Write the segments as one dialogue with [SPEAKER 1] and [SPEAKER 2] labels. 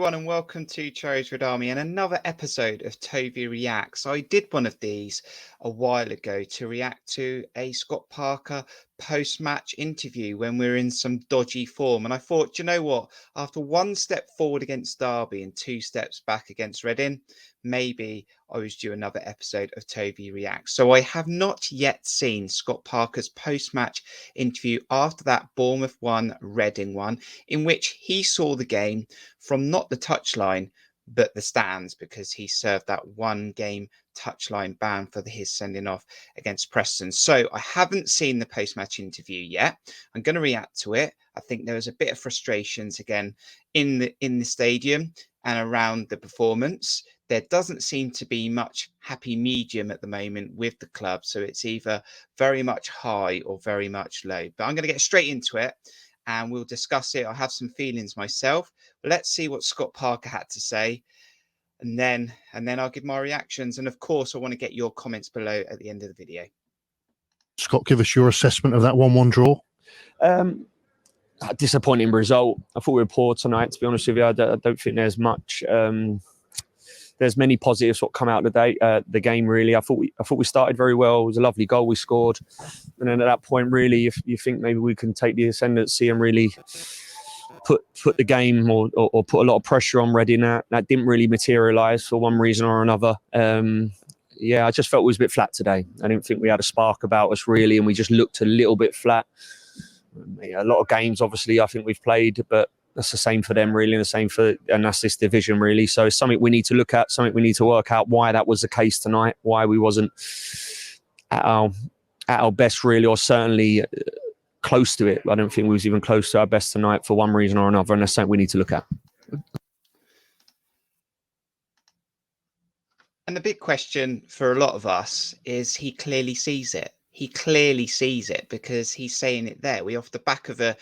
[SPEAKER 1] everyone, and welcome to Cherries Red Army and another episode of Tovey Reacts. I did one of these a while ago to react to a Scott Parker post-match interview when we were in some dodgy form. And I thought, you know what? After one step forward against Derby and two steps back against Reading, maybe I was due another episode of Tovey Reacts. So I have not yet seen Scott Parker's post-match interview after that Bournemouth 1, Reading 1, in which he saw the game from not the touchline, but the stands, because he served that one game touchline ban for his sending off against Preston. So I haven't seen the post-match interview yet. I'm going to react to it. I think there was a bit of frustrations again in the stadium and around the performance. There doesn't seem to be much happy medium at the moment with the club. So it's either very much high or very much low. But I'm going to get straight into it and we'll discuss it. I have some feelings myself. Let's see what Scott Parker had to say. And then I'll give my reactions. And of course, I want to get your comments below at the end of the video.
[SPEAKER 2] Scott, give us your assessment of that 1-1 draw.
[SPEAKER 3] A disappointing result. I thought we were poor tonight, to be honest with you. I don't think there's much. There's many positives what come out of the game. Really, I thought we started very well. It was a lovely goal we scored, and then at that point, really, if you think maybe we can take the ascendancy and really put the game or put a lot of pressure on Reading, that didn't really materialise for one reason or another. I just felt it was a bit flat today. I didn't think we had a spark about us really, and we just looked a little bit flat. A lot of games, obviously, I think we've played, but that's the same for them, really, and that's this division, really. So it's something we need to look at, something we need to work out why that was the case tonight, why we wasn't at our best, really, or certainly close to it. I don't think we was even close to our best tonight for one reason or another, and that's something we need to look at.
[SPEAKER 1] And the big question for a lot of us is he clearly sees it. He clearly sees it because he's saying it there. We off the back of a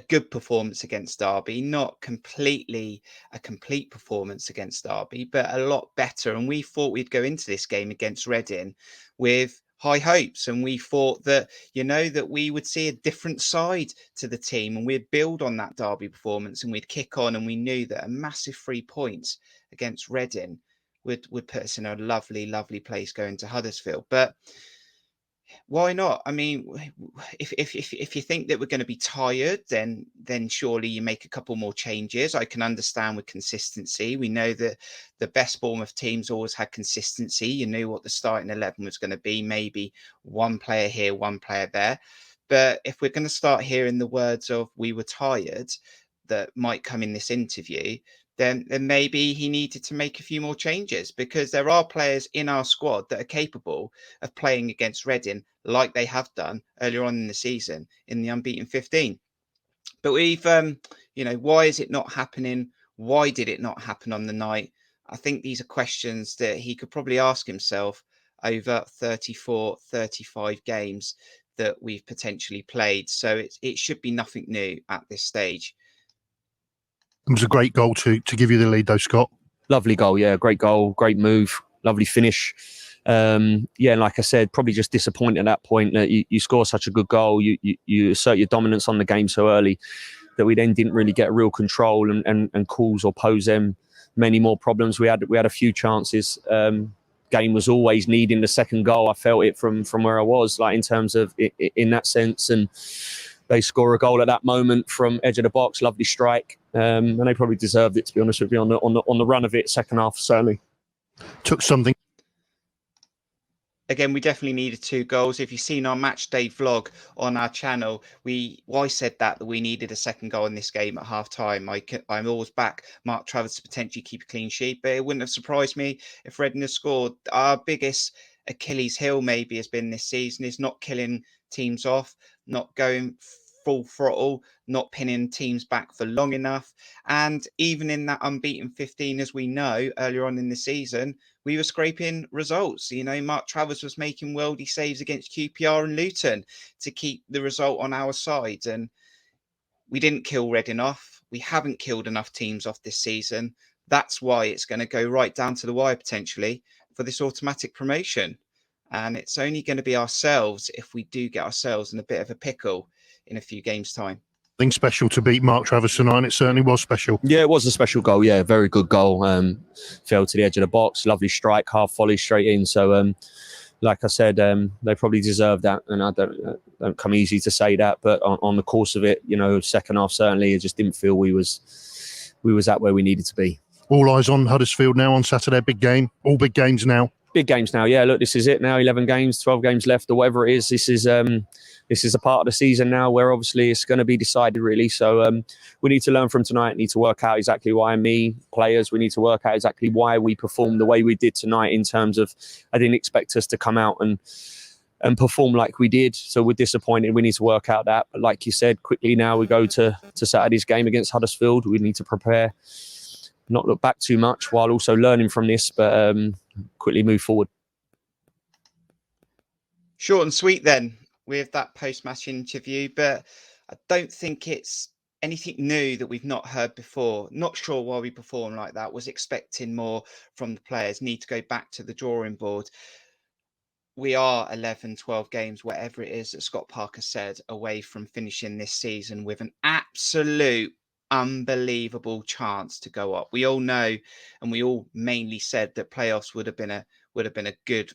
[SPEAKER 1] good performance against Derby, not completely a complete performance against Derby, but a lot better. And we thought we'd go into this game against Reading with high hopes. And we thought that, that we would see a different side to the team and we'd build on that Derby performance and we'd kick on. And we knew that a massive 3 points against Reading would put us in a lovely, lovely place going to Huddersfield. But why not? I mean, if you think that we're going to be tired, then surely you make a couple more changes. I can understand with consistency. We know that the best Bournemouth teams always had consistency. You knew what the starting 11 was going to be. Maybe one player here, one player there. But if we're going to start hearing the words of "we were tired" that might come in this interview, then maybe he needed to make a few more changes, because there are players in our squad that are capable of playing against Reading like they have done earlier on in the season in the unbeaten 15. But we've, why is it not happening? Why did it not happen on the night? I think these are questions that he could probably ask himself over 34, 35 games that we've potentially played. So it should be nothing new at this stage.
[SPEAKER 2] It was a great goal to give you the lead, though, Scott.
[SPEAKER 3] Lovely goal, yeah. Great goal, great move, lovely finish. Like I said, probably just disappointed at that point that you score such a good goal. You assert your dominance on the game so early that we then didn't really get real control and cause or pose them many more problems. We had a few chances. Game was always needing the second goal. I felt it from where I was, like in terms of in that sense. And they score a goal at that moment from edge of the box, lovely strike, and they probably deserved it, to be honest with you, on the run of it, second half certainly.
[SPEAKER 2] Took something.
[SPEAKER 1] Again, we definitely needed 2 goals. If you've seen our match day vlog on our channel, I said that we needed a second goal in this game at half time. I'm always back Mark Travers to potentially keep a clean sheet, but it wouldn't have surprised me if Reading had scored. Our biggest Achilles heel maybe has been this season is not killing teams off, not going full throttle, not pinning teams back for long enough. And even in that unbeaten 15, as we know, earlier on in the season, we were scraping results. Mark Travers was making worldy saves against QPR and Luton to keep the result on our side. And we didn't kill Reading off. We haven't killed enough teams off this season. That's why it's going to go right down to the wire potentially for this automatic promotion. And it's only going to be ourselves if we do get ourselves in a bit of a pickle in a few games' time.
[SPEAKER 2] Thing special to beat Mark Travis tonight, and it certainly was special.
[SPEAKER 3] Yeah, it was a special goal. Yeah, very good goal. Fell to the edge of the box. Lovely strike, half volley straight in. So, like I said, they probably deserve that, and I don't come easy to say that. But on the course of it, second half certainly, it just didn't feel we was at where we needed to be.
[SPEAKER 2] All eyes on Huddersfield now on Saturday. Big game. All big games now.
[SPEAKER 3] Big games now. Yeah, look, this is it now. 11 games, 12 games left, or whatever it is. This is a part of the season now where obviously it's going to be decided, really. So we need to learn from tonight. Need to work out exactly why players. We need to work out exactly why we performed the way we did tonight. In terms of, I didn't expect us to come out and perform like we did. So we're disappointed. We need to work out that. But like you said, quickly now we go to Saturday's game against Huddersfield. We need to prepare, not look back too much while also learning from this, but quickly move forward.
[SPEAKER 1] Short and sweet then with that post-match interview, but I don't think it's anything new that we've not heard before. Not sure why we performed like that. Was expecting more from the players. Need to go back to the drawing board. We are 11, 12 games, whatever it is that Scott Parker said, away from finishing this season with an absolute unbelievable chance to go up. We all know, and we all mainly said that playoffs would have been a good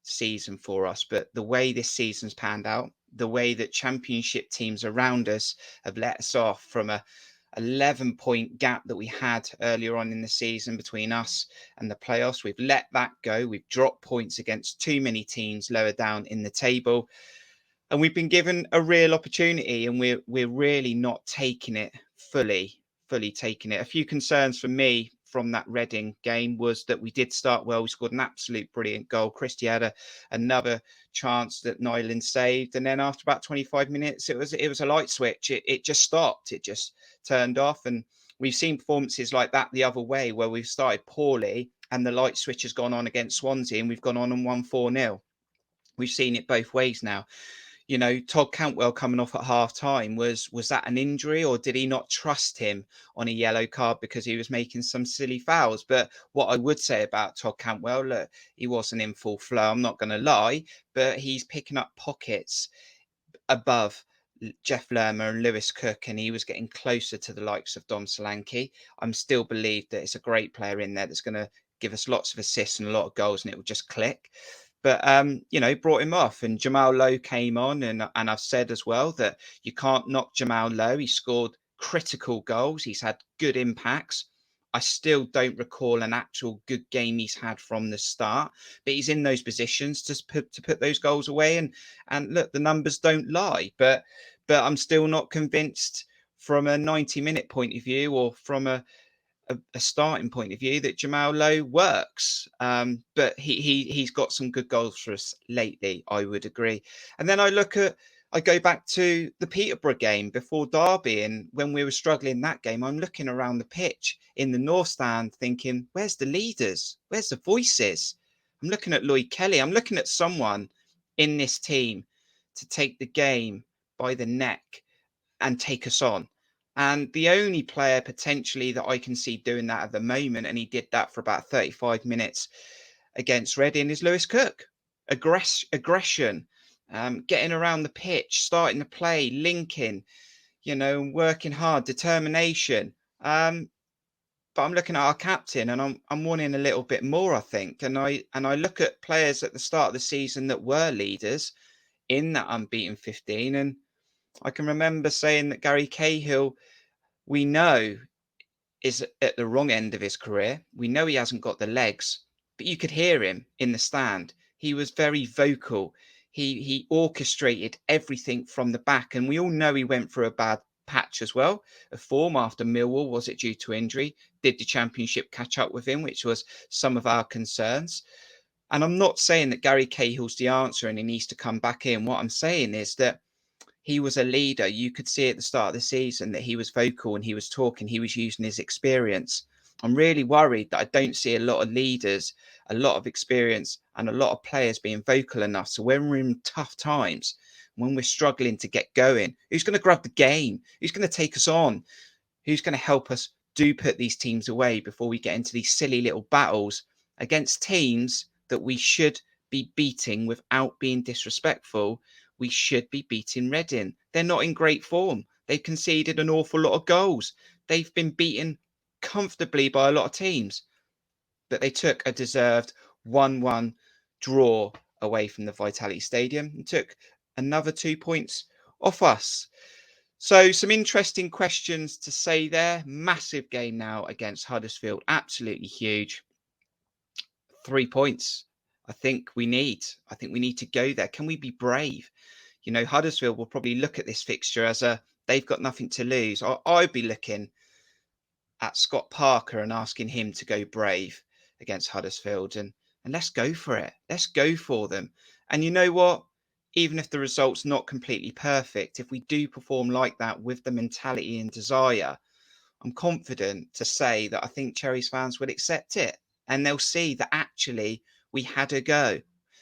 [SPEAKER 1] season for us. But the way this season's panned out, the way that championship teams around us have let us off from a 11-point gap that we had earlier on in the season between us and the playoffs, we've let that go. We've dropped points against too many teams lower down in the table, and we've been given a real opportunity, and we're really not taking it fully taking it. A few concerns for me from that Reading game was that we did start well. We scored an absolute brilliant goal. Christie had another chance that Nyland saved, and then after about 25 minutes, it was a light switch. It just stopped. It just turned off, and we've seen performances like that the other way where we've started poorly and the light switch has gone on against Swansea and we've gone on and won 4-0. We've seen it both ways now. Todd Cantwell coming off at half time, was that an injury, or did he not trust him on a yellow card because he was making some silly fouls? But what I would say about Todd Cantwell, look, he wasn't in full flow, I'm not going to lie, but he's picking up pockets above Jeff Lerma and Lewis Cook, and he was getting closer to the likes of Dom Solanke. I'm still believe that it's a great player in there that's going to give us lots of assists and a lot of goals, and it will just click. But, brought him off, and Jamal Lowe came on. And I've said as well that you can't knock Jamal Lowe. He scored critical goals. He's had good impacts. I still don't recall an actual good game he's had from the start, but he's in those positions to put those goals away. And look, the numbers don't lie, but I'm still not convinced from a 90-minute point of view, or from a starting point of view, that Jamal Lowe works. But he's got some good goals for us lately, I would agree. And then I go back to the Peterborough game before Derby, and when we were struggling that game, I'm looking around the pitch in the North Stand thinking, where's the leaders? Where's the voices? I'm looking at Lloyd Kelly. I'm looking at someone in this team to take the game by the neck and take us on. And the only player potentially that I can see doing that at the moment, and he did that for about 35 minutes against Reading, is Lewis Cook. Aggression, getting around the pitch, starting to play, linking, working hard, determination. But I'm looking at our captain, and I'm wanting a little bit more, I think. And I look at players at the start of the season that were leaders in that unbeaten 15, and I can remember saying that Gary Cahill, we know, is at the wrong end of his career. We know he hasn't got the legs, but you could hear him in the stand. He was very vocal. He orchestrated everything from the back, and we all know he went through a bad patch as well of form after Millwall. Was it due to injury? Did the Championship catch up with him, which was some of our concerns? And I'm not saying that Gary Cahill's the answer and he needs to come back in. What I'm saying is that he was a leader. You could see at the start of the season that he was vocal and he was talking, he was using his experience. I'm really worried that I don't see a lot of leaders, a lot of experience, and a lot of players being vocal enough. So when we're in tough times, when we're struggling to get going, who's going to grab the game? Who's going to take us on? Who's going to help us put these teams away before we get into these silly little battles against teams that we should be beating without being disrespectful? We should be beating Reading. They're not in great form. They've conceded an awful lot of goals. They've been beaten comfortably by a lot of teams, but they took a deserved 1-1 draw away from the Vitality Stadium and took another 2 points off us. So some interesting questions to say there. Massive game now against Huddersfield. Absolutely huge. 3 points. I think we need to go there. Can we be brave? You know, Huddersfield will probably look at this fixture as they've got nothing to lose. I'd be looking at Scott Parker and asking him to go brave against Huddersfield and let's go for it. Let's go for them. And you know what? Even if the result's not completely perfect, if we do perform like that with the mentality and desire, I'm confident to say that I think Cherries fans will accept it and they'll see that actually we had a go.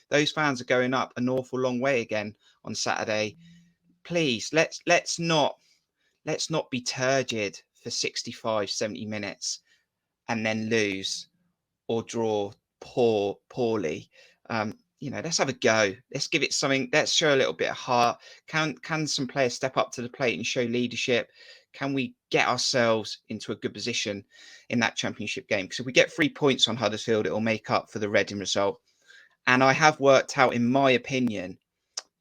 [SPEAKER 1] Those fans are going up an awful long way again on Saturday. Please, let's not be turgid for 65, 70 minutes and then lose or draw poorly. Let's have a go. Let's give it something. Let's show a little bit of heart. Can some players step up to the plate and show leadership? Can we get ourselves into a good position in that championship game? Because if we get 3 points on Huddersfield, it will make up for the Reading result. And I have worked out, in my opinion,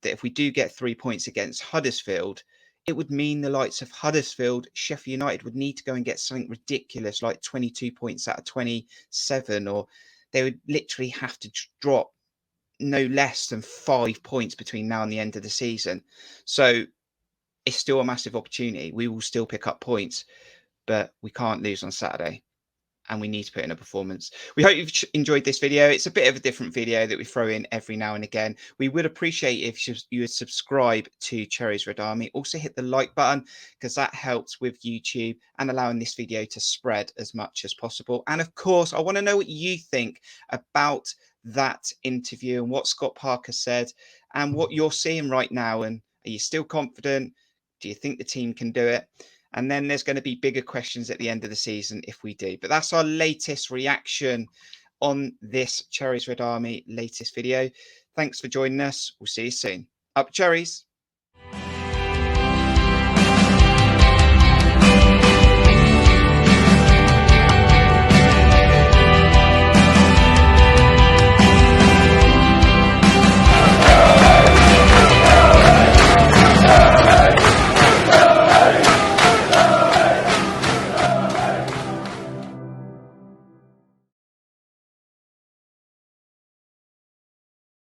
[SPEAKER 1] that if we do get 3 points against Huddersfield, it would mean the likes of Huddersfield, Sheffield United would need to go and get something ridiculous like 22 points out of 27, or they would literally have to drop no less than 5 points between now and the end of the season. So it's still a massive opportunity. We will still pick up points, but we can't lose on Saturday. And we need to put in a performance. We hope you've enjoyed this video. It's a bit of a different video that we throw in every now and again. We would appreciate if you would subscribe to Cherries Red Army. Also hit the like button because that helps with YouTube and allowing this video to spread as much as possible. And of course, I want to know what you think about that interview and what Scott Parker said and what you're seeing right now. And are you still confident? Do you think the team can do it? And then there's going to be bigger questions at the end of the season if we do. But that's our latest reaction on this Cherries Red Army latest video. Thanks for joining us. We'll see you soon. Up Cherries.